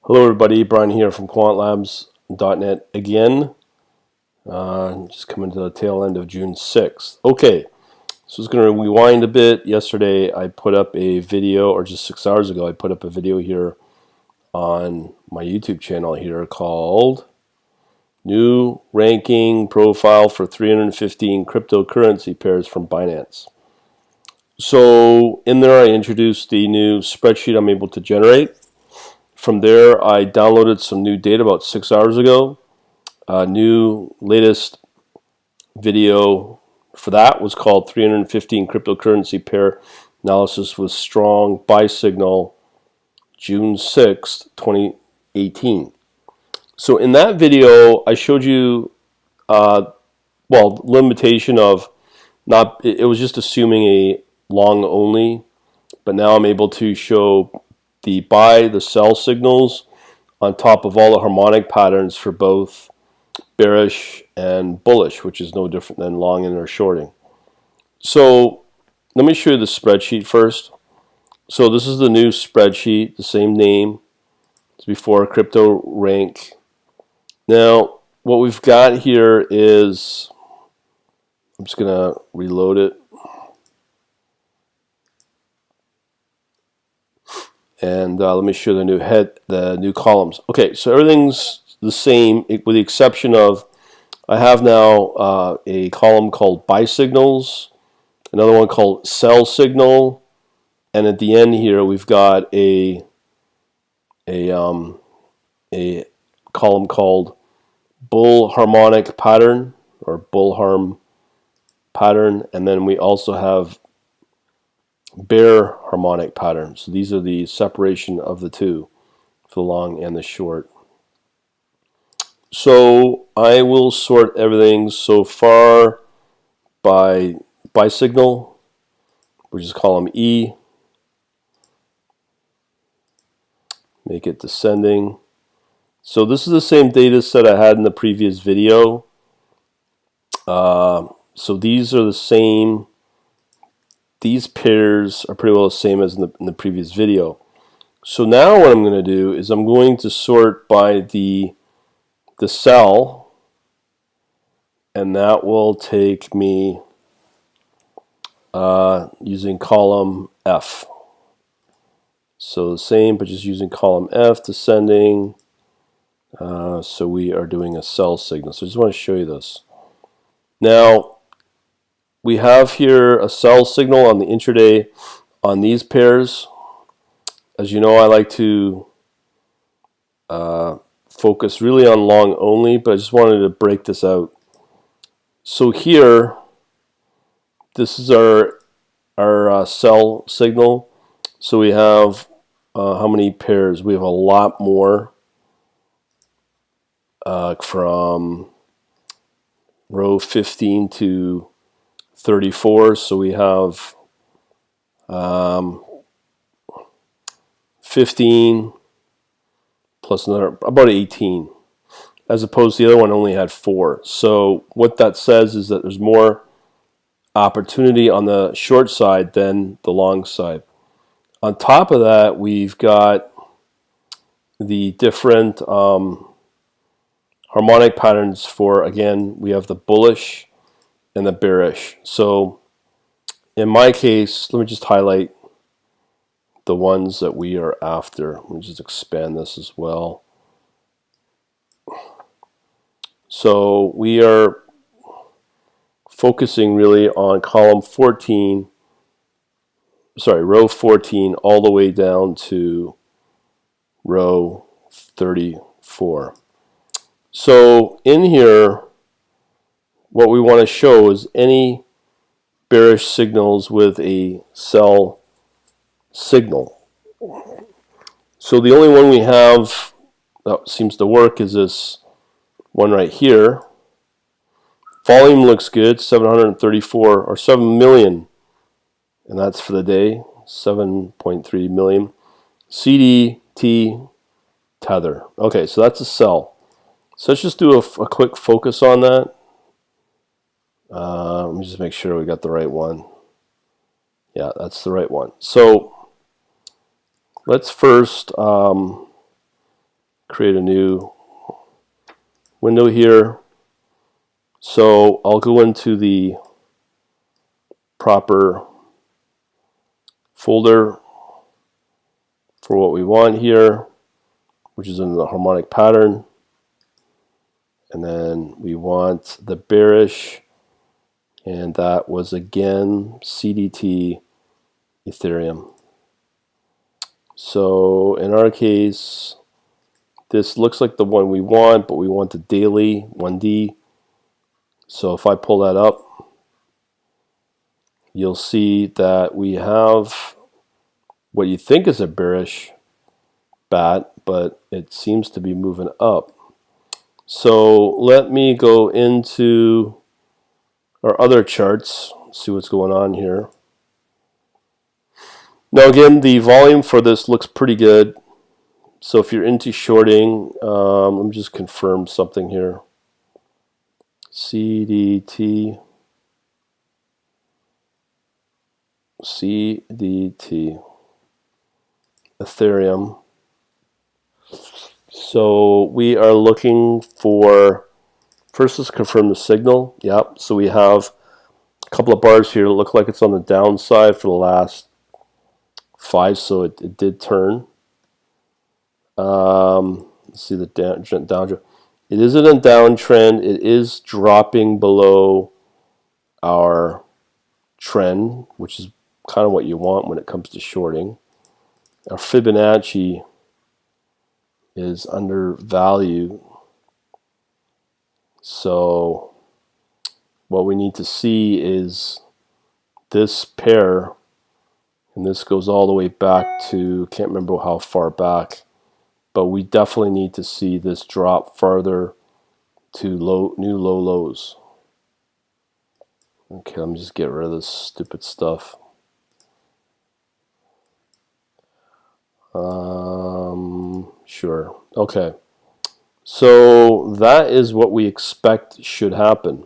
Hello everybody, Brian here from quantlabs.net again. Just coming to the tail end of June 6th. Okay, so it's going to rewind a bit. Yesterday I put up a video, or just 6 hours ago I put up a video here on my YouTube channel here called New Ranking Profile for 315 Cryptocurrency Pairs from Binance. So in there I introduced the new spreadsheet I'm able to generate. From there, I downloaded some new data about 6 hours ago. New latest video for that was called 315 Cryptocurrency Pair Analysis with Strong Buy Signal, June 6th, 2018. So in that video, I showed you, limitation of it was just assuming a long only, but now I'm able to show the buy, the sell signals on top of all the harmonic patterns for both bearish and bullish, which is no different than long and or shorting. So let me show you the spreadsheet first. So this is the new spreadsheet, the same name as before, Crypto Rank. Now what we've got here is, I'm just gonna reload it. And let me show the new columns. Okay, so everything's the same with the exception of I have now a column called buy signals, another one called sell signal, and at the end here we've got a column called bull harmonic pattern or bull harm pattern, and then we also have bear harmonic pattern. So these are the separation of the two, for the long and the short. So I will sort everything so far by signal, which is column E. Make it descending. So this is the same data set I had in the previous video. So these are the same. These pairs are pretty well the same as in the previous video. So now what I'm going to do is I'm going to sort by the sell, and that will take me using column F. So the same, but just using column F, descending. So we are doing a sell signal. So I just want to show you this. Now we have here a sell signal on the intraday on these pairs. As you know, I like to focus really on long only, but I just wanted to break this out. So here, this is our sell signal. So we have how many pairs? We have a lot more from row 15 to 34. So we have 15 plus another about 18, as opposed to the other one only had 4. So what that says is that there's more opportunity on the short side than the long side. On top of that, we've got the different harmonic patterns for, again, we have the bullish and the bearish. So in my case, let me just highlight the ones that we are after. Let me just expand this as well. So we are focusing really on column 14, row 14 all the way down to row 34. So in here, what we want to show is any bearish signals with a sell signal. So the only one we have that seems to work is this one right here. Volume looks good, 734 or 7 million, and that's for the day, 7.3 million. CDT tether. Okay, so that's a sell. So let's just do a quick focus on that. Let me just make sure we got the right one. Yeah, that's the right one. So let's first create a new window here. So I'll go into the proper folder for what we want here, which is in the harmonic pattern. And then we want the bearish, and that was again CDT Ethereum. So in our case, this looks like the one we want, but we want the daily 1D. So if I pull that up, you'll see that we have what you think is a bearish bat, but it seems to be moving up. So let me go into our other charts, see what's going on here. Now again, the volume for this looks pretty good. So if you're into shorting, let me just confirm something here. CDT Ethereum. So we are looking for, first let's confirm the signal. Yep, so we have a couple of bars here that look like it's on the downside for the last 5, so it did turn. Let's see the downtrend. It is in a downtrend. It is dropping below our trend, which is kind of what you want when it comes to shorting. Our Fibonacci is undervalued. So what we need to see is this pair, and this goes all the way back to, can't remember how far back, but we definitely need to see this drop farther to new low lows. Okay, let me just get rid of this stupid stuff. Sure. Okay. So that is what we expect should happen.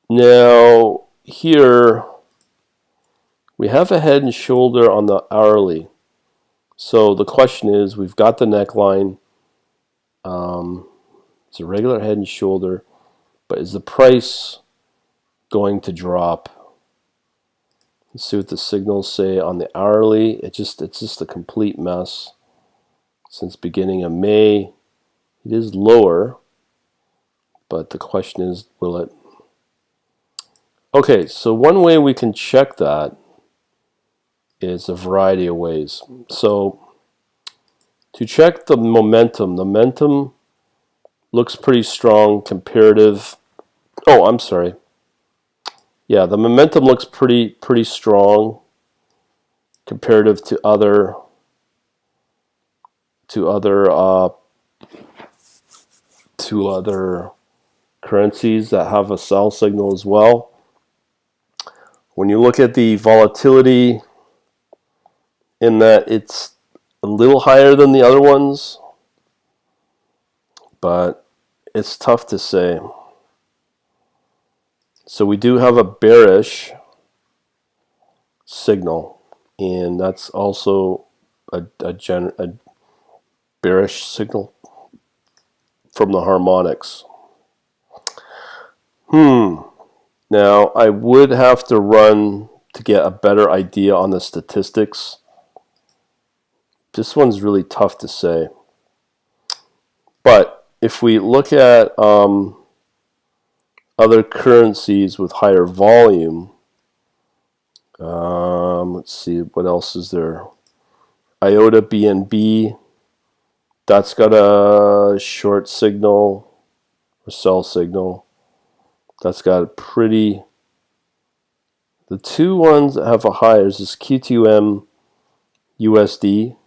Now, here we have a head and shoulder on the hourly. So the question is, we've got the neckline. It's a regular head and shoulder, but is the price going to drop? Let's see what the signals say on the hourly. It's just a complete mess. Since beginning of May, it is lower, but the question is, will it? Okay, so one way we can check that is a variety of ways. So to check the momentum looks pretty strong comparative. Oh, I'm sorry. Yeah, the momentum looks pretty strong comparative to other currencies that have a sell signal as well. When you look at the volatility, in that it's a little higher than the other ones, but it's tough to say. So we do have a bearish signal, and that's also a bearish signal from the harmonics. Now I would have to run to get a better idea on the statistics. This one's really tough to say. But if we look at other currencies with higher volume, let's see, what else is there? IOTA BNB, that's got a short signal or sell signal. That's got a pretty, the two ones that have a higher is this Q2M USD.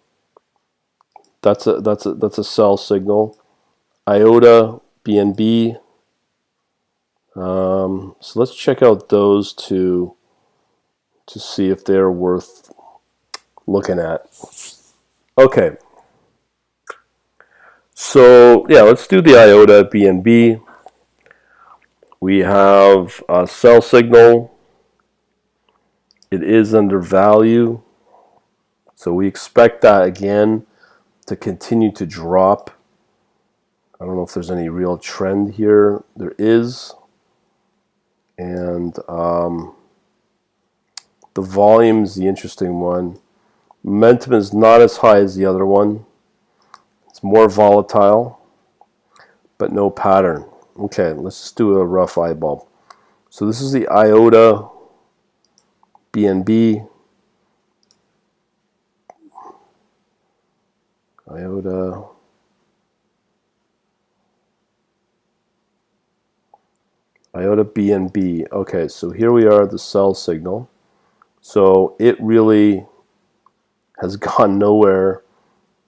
That's a sell signal. IOTA BNB. So let's check out those two to see if they're worth looking at. Okay. So yeah, let's do the IOTA BNB. We have a sell signal. It is undervalued. So we expect that again to continue to drop. I don't know if there's any real trend here. There is. And the volume's the interesting one. Momentum is not as high as the other one. It's more volatile, but no pattern. Okay, let's just do a rough eyeball. So this is the IOTA BNB. IOTA BNB. Okay, so here we are at the sell signal. So it really has gone nowhere,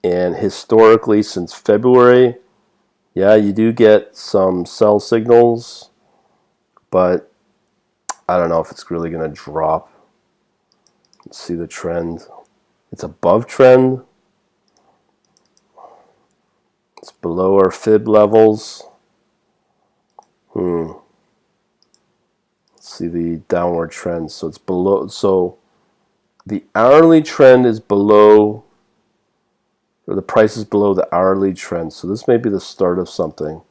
and historically since February, yeah, you do get some sell signals, but I don't know if it's really going to drop. Let's see the trend. It's above trend. It's below our fib levels. Let's see the downward trend. So it's below. So the hourly trend is below, or the price is below the hourly trend. So this may be the start of something.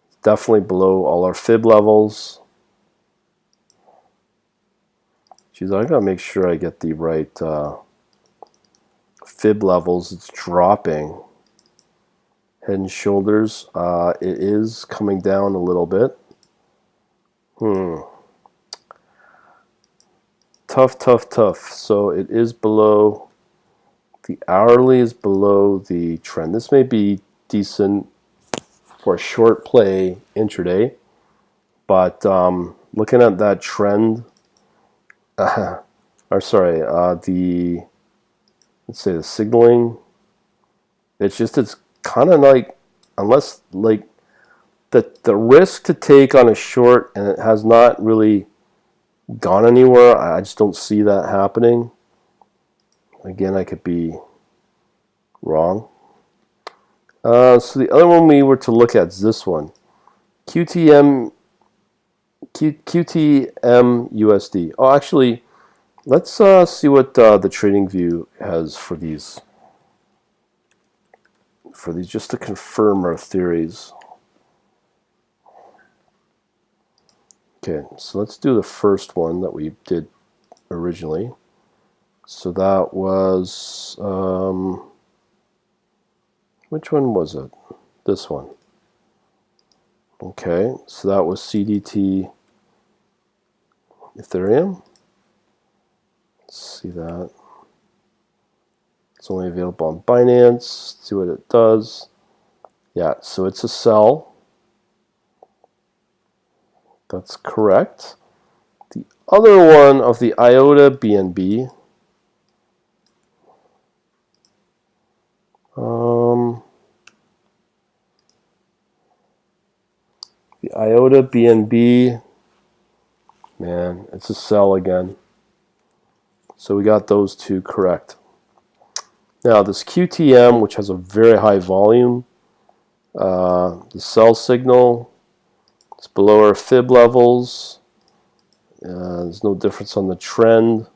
It's definitely below all our fib levels. Geez, I gotta make sure I get the right fib levels. It's dropping. Head and shoulders. It is coming down a little bit. Tough. So it is below. The hourly is below the trend. This may be decent for a short play intraday, but looking at that trend, let's say the signaling, it's kind of like, unless like the risk to take on a short and it has not really gone anywhere, I just don't see that happening. Again, I could be wrong. So the other one we were to look at is this one, QTM USD. Oh, actually, let's see what the trading view has for these. Just to confirm our theories. Okay, so let's do the first one that we did originally. So that was, which one was it? This one. Okay, so that was CDT Ethereum. Let's see that. It's only available on Binance. Let's see what it does. Yeah, so it's a sell. That's correct. The other one of the IOTA BNB. The IOTA BNB, man, it's a sell again. So we got those two correct. Now this QTM, which has a very high volume, the sell signal, it's below our fib levels. There's no difference on the trend.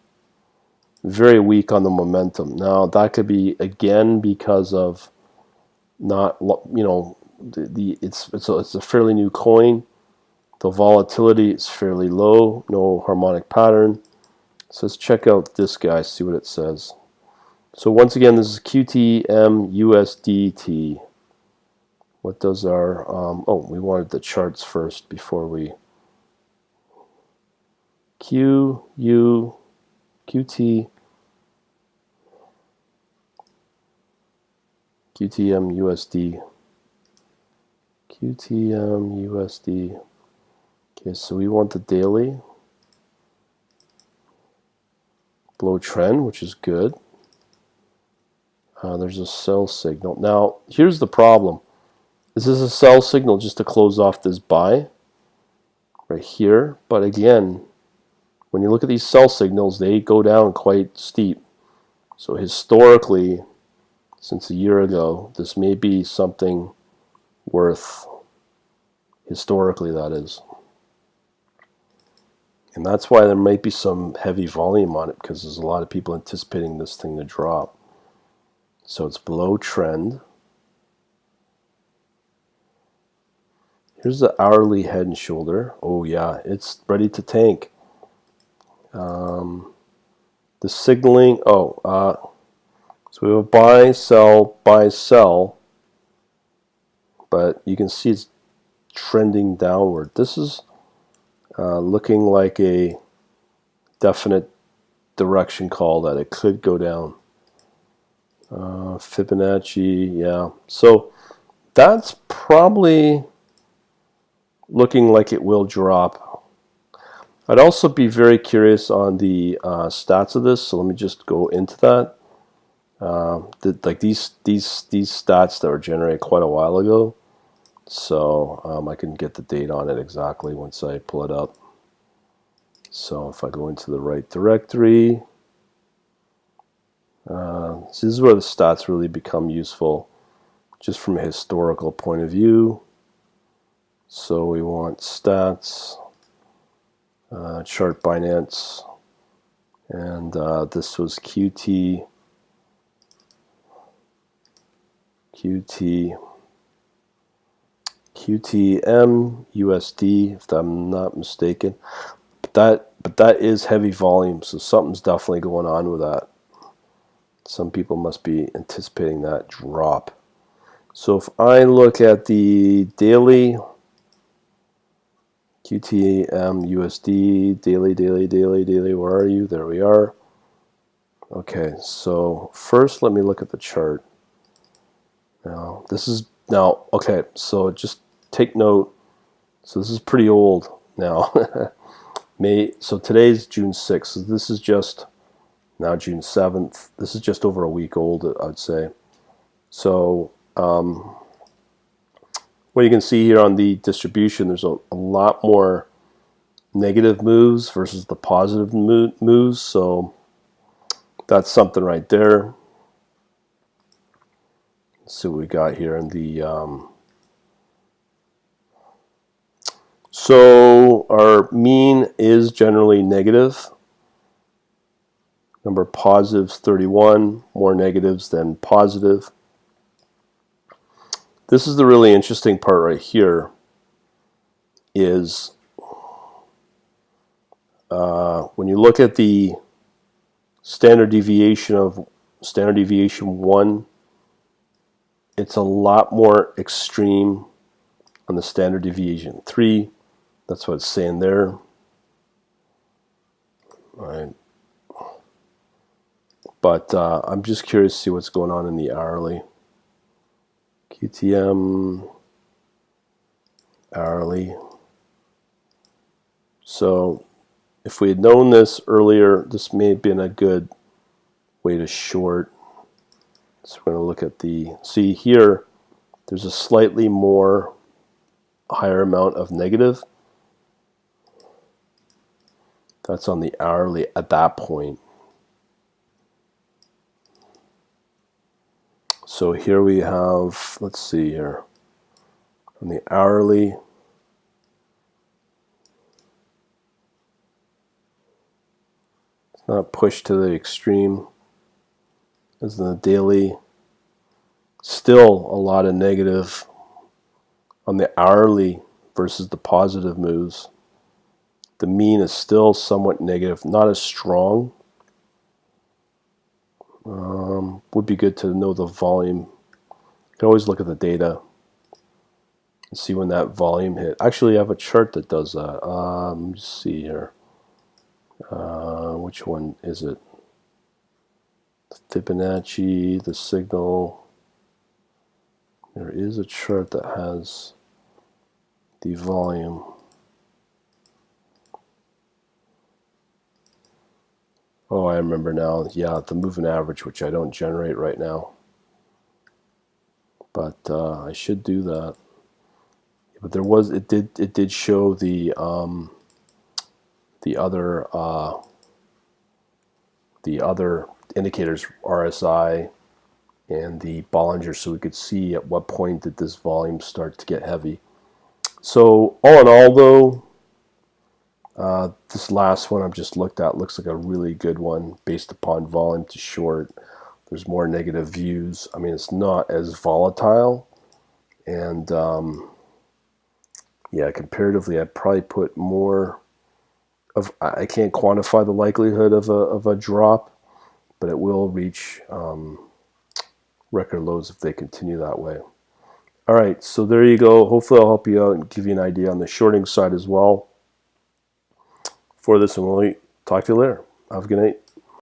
Very weak on the momentum. Now that could be again because of not, it's a fairly new coin. The volatility is fairly low. No harmonic pattern. So let's check out this guy. See what it says. So once again, this is QTM USDT. What does our, we wanted the charts first before we, QTM USD. QTM USD. Okay, so we want the daily. Below trend, which is good. There's a sell signal. Now, here's the problem. This is a sell signal just to close off this buy right here. But again, when you look at these sell signals, they go down quite steep. So historically, since a year ago, this may be something worth, historically that is. And that's why there might be some heavy volume on it, because there's a lot of people anticipating this thing to drop. So it's below trend. Here's the hourly head and shoulder. Oh yeah, it's ready to tank. The signaling, so we have a buy, sell, but you can see it's trending downward. This is looking like a definite direction call that it could go down. Fibonacci, yeah. So that's probably looking like it will drop. I'd also be very curious on the stats of this, so let me just go into that. Like these stats that were generated quite a while ago, so I can get the date on it exactly once I pull it up. So if I go into the right directory, this is where the stats really become useful, just from a historical point of view. So we want stats. Chart Binance, and this was QTM USD, if I'm not mistaken. But that is heavy volume, so something's definitely going on with that. Some people must be anticipating that drop. So if I look at the daily QTM USD, daily, where are you? There we are. Okay, so first let me look at the chart. Okay, so just take note. So this is pretty old now. So today's June 6th. So this is just now June 7th. This is just over a week old, I'd say. So what you can see here on the distribution, there's a lot more negative moves versus the positive moves. So that's something right there. Let's see what we got here in the so our mean is generally negative. Number of positives 31, more negatives than positive. This is the really interesting part right here, is when you look at the standard deviation 1, it's a lot more extreme on the standard deviation 3. That's what it's saying there. All right. But I'm just curious to see what's going on in the hourly. QTM hourly. So if we had known this earlier, this may have been a good way to short. So we're going to look at see here, there's a slightly more higher amount of negative. That's on the hourly at that point. So here we have, let's see here, on the hourly, it's not pushed to the extreme as in the daily. Still a lot of negative on the hourly versus the positive moves. The mean is still somewhat negative, not as strong. Would be good to know the volume. You can always look at the data and see when that volume hit. Actually, I have a chart that does that. Let me just see here. Which one is it? Fibonacci, the signal. There is a chart that has the volume. Oh, I remember now. Yeah, the moving average, which I don't generate right now. But I should do that. But there was, it did show the other indicators, RSI and the Bollinger, so we could see at what point did this volume start to get heavy. So all in all, though, this last one I've just looked at looks like a really good one based upon volume to short. there's more negative views. I mean, it's not as volatile, and yeah, comparatively, I'd probably put more of. I can't quantify the likelihood of a drop, but it will reach record lows if they continue that way. All right, so there you go. Hopefully, I'll help you out and give you an idea on the shorting side as well for this, and we'll talk to you later. Have a good night.